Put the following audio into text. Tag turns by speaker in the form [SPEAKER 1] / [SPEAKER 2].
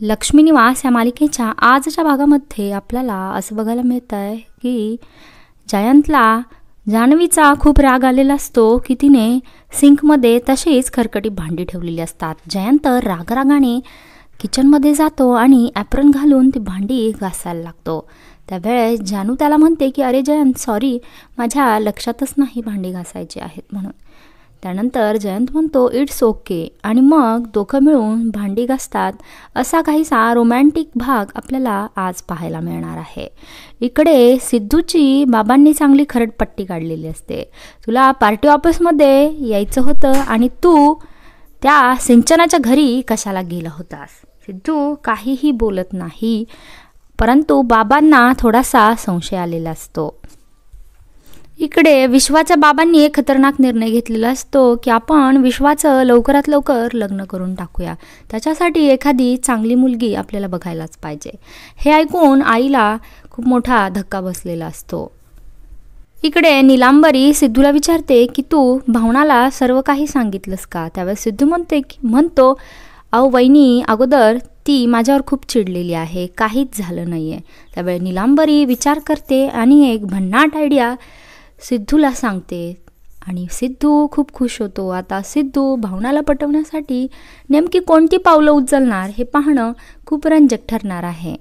[SPEAKER 1] लक्ष्मी निवास या मालिकेच्या आजच्या भागामध्ये आपल्याला असं बघायला मिळतं आहे की जयंतला जान्हवीचा खूप राग आलेला असतो की तिने सिंकमध्ये तशीच खरकटी भांडी ठेवलेली असतात. जयंत रागारागाने किचनमध्ये जातो आणि ॲप्रन घालून ती भांडी घासायला लागतो. त्यावेळेस जानू त्याला म्हणते की अरे जयंत सॉरी, माझ्या लक्षातच नाही भांडी घासायची आहेत म्हणून. त्यानंतर जयंत म्हणतो इट्स ओके आणि मग दोघं मिळून भांडी घासतात. असा काहीसा रोमॅन्टिक भाग आपल्याला आज पाहायला मिळणार आहे. इकडे सिद्धूची बाबांनी चांगली खरडपट्टी काढलेली असते. तुला पार्टी ऑफिसमध्ये यायचं होतं आणि तू त्या सिंचनाच्या घरी कशाला गेला होतास. सिद्धू काहीही बोलत नाही, परंतु बाबांना थोडासा संशय आलेला असतो. इकडे विश्वाच्या बाबांनी एक खतरनाक निर्णय घेतलेला असतो की आपण विश्वाचं लवकरात लवकर लग्न करून टाकूया. त्याच्यासाठी एखादी चांगली मुलगी आपल्याला बघायलाच पाहिजे. हे ऐकून आईला खूप मोठा धक्का बसलेला असतो. इकडे नीलांबरी सिद्धूला विचारते की तू भावनाला सर्व काही सांगितलंस का. त्यावेळेस सिद्धू म्हणतो अहो वहिनी, अगोदर ती माझ्यावर खूप चिडलेली आहे, काहीच झालं नाही आहे. त्यावेळी नीलांबरी विचार करते आणि एक भन्नाट आयडिया सिद्धूला सांगते आणि सिद्धू खूप खुश होतो. आता सिद्धू भावनाला पटवण्यासाठी नेमकी कोणती पावलं उचलणार हे पाहणं खूप रंजक ठरणार आहे.